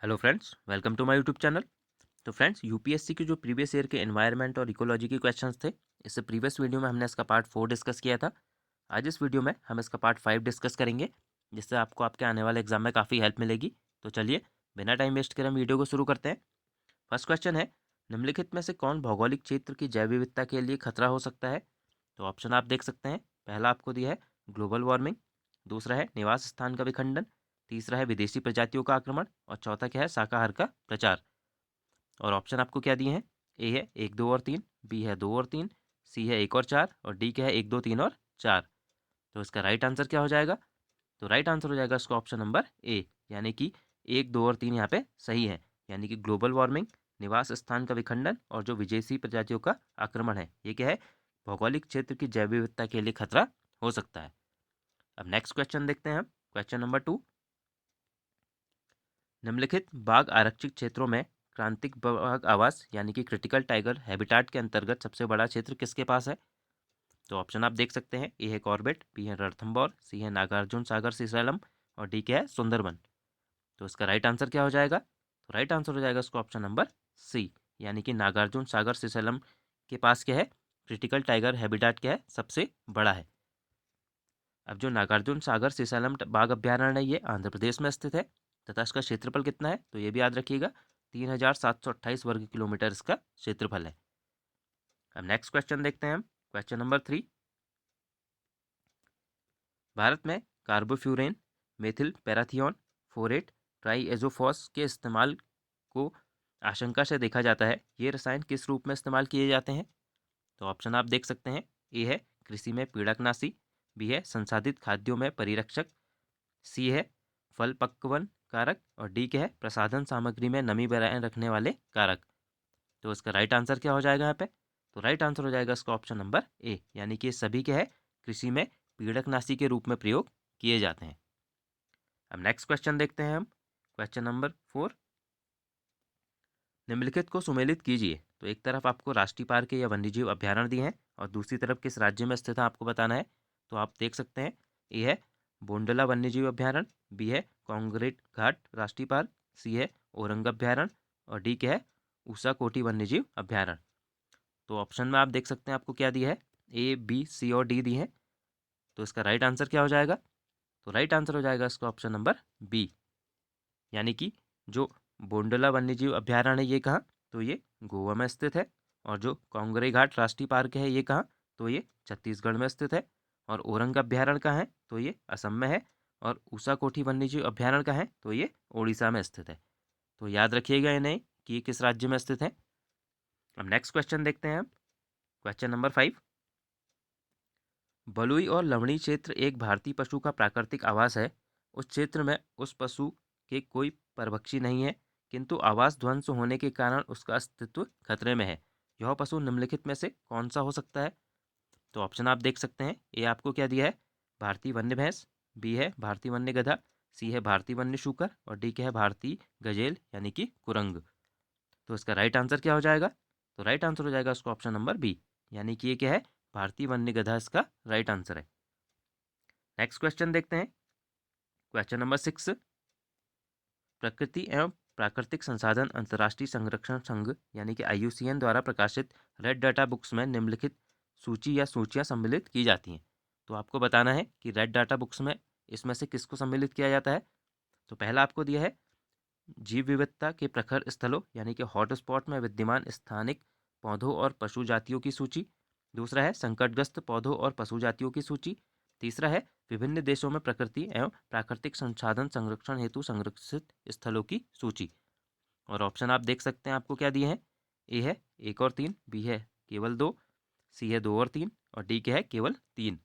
Hello friends, welcome to my YouTube channel. तो friends, UPSC के जो प्रीवियस ईयर के एनवायरनमेंट और इकोलॉजी के क्वेश्चंस थे, इससे प्रीवियस वीडियो में हमने इसका पार्ट 4 डिस्कस किया था। आज इस वीडियो में हम इसका पार्ट 5 डिस्कस करेंगे, जिससे आपको आपके आने वाले एग्जाम में काफ़ी हेल्प मिलेगी। तो चलिए, बिना टाइम वेस्ट करे हम वीडियो को शुरू करते हैं। फर्स्ट क्वेश्चन है, निम्नलिखित में से कौन भौगोलिक क्षेत्र की जैव विविधता के लिए खतरा हो सकता है? तो ऑप्शन आप देख सकते हैं। पहला आपको दिया है ग्लोबल वार्मिंग, दूसरा है निवास स्थान का विखंडन, तीसरा है विदेशी प्रजातियों का आक्रमण और चौथा क्या है, शाकाहार का प्रचार। और ऑप्शन आपको क्या दिए हैं? ए है 1, 2 और 3, बी है 2 और 3, सी है 1 और 4 और डी क्या है 1, 2, 3 और 4। तो इसका राइट आंसर क्या हो जाएगा? तो राइट आंसर हो जाएगा इसका ऑप्शन नंबर ए, यानी कि 1, 2 और 3 यहाँ पे सही है। यानी कि ग्लोबल वार्मिंग, निवास स्थान का विखंडन और जो विदेशी प्रजातियों का आक्रमण है, ये क्या है, भौगोलिक क्षेत्र की जैव विविधता के लिए खतरा हो सकता है। अब नेक्स्ट क्वेश्चन देखते हैं हम। क्वेश्चन नंबर 2, निम्नलिखित बाघ आरक्षित क्षेत्रों में क्रांतिक बाघ आवास यानी कि क्रिटिकल टाइगर हैबिटाट के अंतर्गत सबसे बड़ा क्षेत्र किसके पास है? तो ऑप्शन आप देख सकते हैं। ए है कॉर्बेट, बी है रणथंभौर, सी है नागार्जुन सागर सीसैलम और डी क्या है, सुंदरबन। तो इसका राइट आंसर क्या हो जाएगा? तो राइट आंसर हो जाएगा इसका ऑप्शन नंबर सी, यानी कि नागार्जुन सागर सीसैलम के पास क्या है, क्रिटिकल टाइगर हैबिटाट क्या है, सबसे बड़ा है। अब जो नागार्जुन सागर सीसैलम बाघ अभ्यारण्य है, ये आंध्र प्रदेश में स्थित है तथा इसका क्षेत्रफल कितना है, तो ये भी याद रखिएगा, 3728 वर्ग किलोमीटर इसका क्षेत्रफल है। अब नेक्स्ट क्वेश्चन देखते हैं हम। क्वेश्चन नंबर 3, भारत में कार्बोफ्यूरेन, मेथिल पैराथियोन, फोरेट, ट्राईएज़ोफॉस के इस्तेमाल को आशंका से देखा जाता है। ये रसायन किस रूप में इस्तेमाल किए जाते हैं? तो ऑप्शन आप देख सकते हैं। ए है कृषि में पीड़कनाशी, बी है संसाधित खाद्यों में परिरक्षक, सी है फल पक्वन कारक और डी क्या है, प्रसाधन सामग्री में नमी बनाए रखने वाले कारक। तो इसका राइट आंसर क्या हो जाएगा यहाँ पे? तो राइट आंसर हो जाएगा इसका ऑप्शन नंबर ए, यानी कि ये सभी क्या है, कृषि में पीड़कनाशी के रूप में प्रयोग किए जाते हैं। अब नेक्स्ट क्वेश्चन देखते हैं हम। क्वेश्चन नंबर 4, निम्नलिखित को सुमेलित कीजिए। तो एक तरफ आपको राष्ट्रीय पार्क या वन्यजीव अभ्यारण्य दिए हैं और दूसरी तरफ किस राज्य में स्थित है आपको बताना है। तो आप देख सकते हैं। ए है बोंडला वन्यजीव अभ्यारण्य, बी है कांगरेट घाट राष्ट्रीय पार्क, सी है औरंग अभ्यारण्य और डी क्या है, ऊषा कोटी वन्यजीव अभ्यारण्य। तो ऑप्शन में आप देख सकते हैं आपको क्या दिया है, ए, बी, सी और डी दी है। तो इसका राइट आंसर क्या हो जाएगा? तो राइट आंसर हो जाएगा इसका ऑप्शन नंबर बी, यानी कि जो बोंडला वन्यजीव अभ्यारण्य है, ये कहाँ, तो ये गोवा में स्थित है। और जो कांगरे घाट राष्ट्रीय पार्क है, ये कहाँ, तो ये छत्तीसगढ़ में स्थित है। और औरंग अभ्यारण्य कहाँ है, तो ये असम में है। और ऊषा कोठी वन्यजीव अभ्यारण्य कहाँ है, तो ये ओडिशा में स्थित है। तो याद रखिएगा इन्हें कि ये किस राज्य में स्थित है। अब नेक्स्ट क्वेश्चन देखते हैं हम। क्वेश्चन नंबर 5, बलुई और लवणी क्षेत्र एक भारतीय पशु का प्राकृतिक आवास है। उस क्षेत्र में उस पशु के कोई परभक्षी नहीं है, किंतु आवास ध्वंस होने के कारण उसका अस्तित्व खतरे में है। यह पशु निम्नलिखित में से कौन सा हो सकता है? तो ऑप्शन आप देख सकते हैं। ए आपको क्या दिया है, भारतीय वन्य भैंस, बी है भारतीय वन्य गधा, सी है भारतीय वन्य शूकर और डी क्या है, भारतीय गजेल यानी कि कुरंग। तो इसका राइट आंसर क्या हो जाएगा? तो राइट आंसर हो जाएगा उसका ऑप्शन नंबर बी, यानी कि ये क्या है, भारतीय वन्य गधा इसका राइट आंसर है। नेक्स्ट क्वेश्चन देखते हैं। क्वेश्चन नंबर 6, प्रकृति एवं प्राकृतिक संसाधन अंतर्राष्ट्रीय संरक्षण संघ यानी कि IUCN द्वारा प्रकाशित रेड डाटा बुक्स में निम्नलिखित सूची या सूचियां सम्मिलित की जाती हैं। तो आपको बताना है कि रेड डाटा बुक्स में इसमें से किसको सम्मिलित किया जाता है। तो पहला आपको दिया है जीव विविधता के प्रखर स्थलों यानी कि हॉटस्पॉट में विद्यमान स्थानिक पौधों और पशु जातियों की सूची, दूसरा है संकटग्रस्त पौधों और पशु जातियों की सूची, तीसरा है विभिन्न देशों में प्रकृति एवं प्राकृतिक संसाधन संरक्षण हेतु संरक्षित स्थलों की सूची। और ऑप्शन आप देख सकते हैं आपको क्या दिए हैं। ए है 1 और 3, बी है केवल 2, सी है 2 और 3 और डी क्या है, केवल 3।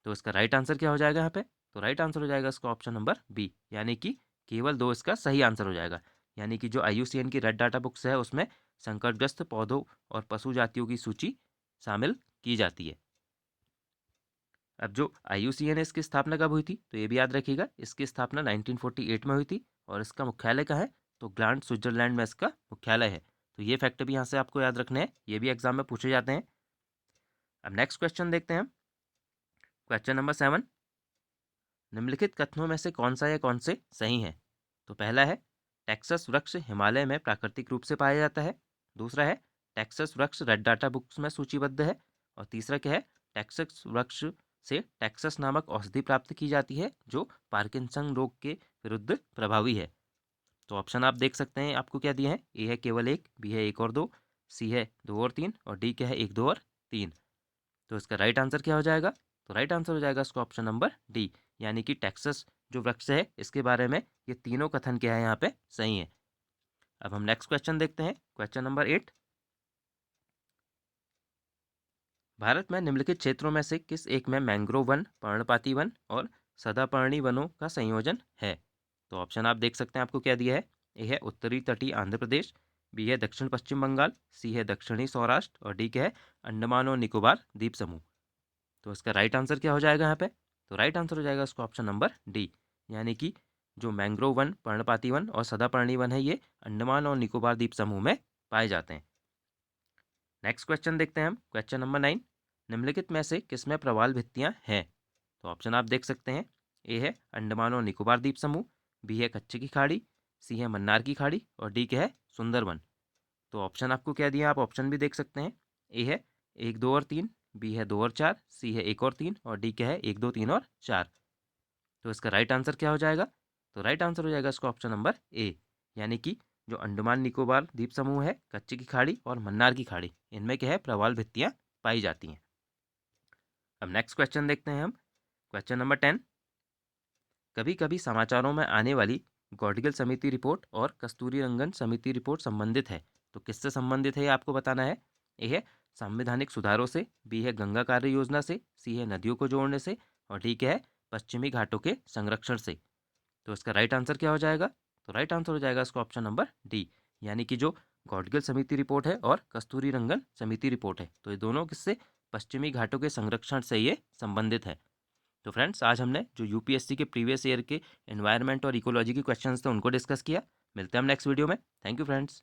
तो इसका राइट आंसर क्या हो जाएगा यहाँ पे? तो राइट आंसर हो जाएगा इसका ऑप्शन नंबर बी, यानी कि केवल 2 इसका सही आंसर हो जाएगा। यानी कि जो IUCN की रेड डाटा बुक्स है, उसमें संकटग्रस्त पौधों और पशु जातियों की सूची शामिल की जाती है। अब जो IUCN है, इसकी स्थापना कब हुई थी, तो ये भी याद रखिएगा। इसकी स्थापना 1948 में हुई थी और इसका मुख्यालय कहाँ है, तो ग्लांड स्विट्जरलैंड में इसका मुख्यालय है। तो ये फैक्ट भी यहाँ से आपको याद रखने हैं, ये भी एग्जाम में पूछे जाते हैं। अब नेक्स्ट क्वेश्चन देखते हैं हम। क्वेश्चन नंबर 7, निम्नलिखित कथनों में से कौन सा या कौन से सही हैं? तो पहला है टेक्सास वृक्ष हिमालय में प्राकृतिक रूप से पाया जाता है। दूसरा है टेक्सास वृक्ष रेड डाटा बुक्स में सूचीबद्ध है। और तीसरा क्या है, टेक्सास वृक्ष से टेक्सास नामक औषधि प्राप्त की जाती है जो पार्किंसन रोग के विरुद्ध प्रभावी है। तो ऑप्शन आप देख सकते हैं आपको क्या दिए हैं। ए है केवल एक, बी है एक और दो, सी है दो और तीन, और डी क्या है एक दो और तीन। तो इसका राइट आंसर क्या हो जाएगा? तो राइट आंसर हो जाएगा इसका ऑप्शन नंबर डी, यानी कि टेक्सास जो वृक्ष है इसके बारे में ये तीनों कथन क्या है यहाँ पे सही है। अब हम नेक्स्ट क्वेश्चन देखते हैं, क्वेश्चन नंबर 8। भारत में निम्नलिखित क्षेत्रों में से किस एक में मैंग्रोव वन, पर्णपाती वन और सदापर्णी वनों का संयोजन है? तो ऑप्शन आप देख सकते हैं आपको क्या दिया है। ए है उत्तरी तटीय आंध्र प्रदेश, बी है दक्षिण पश्चिम बंगाल, सी है दक्षिणी सौराष्ट्र, और डी क्या है अंडमान और निकोबार द्वीप समूह। तो इसका राइट आंसर क्या हो जाएगा यहाँ पे? तो राइट आंसर हो जाएगा इसका ऑप्शन नंबर डी, यानी कि जो मैंग्रोव वन, पर्णपाती वन और सदापर्णी वन है ये अंडमान और निकोबार द्वीप समूह में पाए जाते हैं। नेक्स्ट क्वेश्चन देखते हैं हम, क्वेश्चन नंबर 9। निम्नलिखित में से किसमें प्रवाल भित्तियां हैं? तो ऑप्शन आप देख सकते हैं। ए है अंडमान और निकोबार द्वीप समूह, बी है कच्छ की खाड़ी, सी है मन्नार की खाड़ी, और डी क्या है सुंदरवन। तो ऑप्शन आपको क्या दिया, आप ऑप्शन भी देख सकते हैं। ए है एक दो और तीन, बी है दो और चार, सी है एक और तीन, और डी क्या है एक दो तीन और चार। तो इसका राइट आंसर क्या हो जाएगा? तो राइट आंसर हो जाएगा इसका ऑप्शन नंबर ए, यानी कि जो अंडमान निकोबार द्वीप समूह है, कच्ची की खाड़ी और मन्नार की खाड़ी, इनमें क्या है प्रवाल भित्तियां पाई जाती हैं। अब नेक्स्ट क्वेश्चन देखते हैं हम, क्वेश्चन नंबर 10। कभी कभी समाचारों में आने वाली गौडगिल समिति रिपोर्ट और कस्तूरी रंगन समिति रिपोर्ट संबंधित है, तो किससे संबंधित है ये आपको बताना है। ए है संवैधानिक सुधारों से, बी है गंगा कार्य योजना से, सी है नदियों को जोड़ने से, और डी क्या है पश्चिमी घाटों के संरक्षण से। तो इसका राइट आंसर क्या हो जाएगा? तो राइट आंसर हो जाएगा इसका ऑप्शन नंबर डी, यानी कि जो गौडगिल समिति रिपोर्ट है और कस्तूरी रंगन समिति रिपोर्ट है, तो ये दोनों किससे पश्चिमी घाटों के संरक्षण से ये संबंधित है। तो फ्रेंड्स आज हमने जो यूपीएससी के प्रीवियस ईयर के एनवायरनमेंट और इकोलॉजी के क्वेश्चंस थे उनको डिस्कस किया। मिलते हैं हम नेक्स्ट वीडियो में। Thank you friends.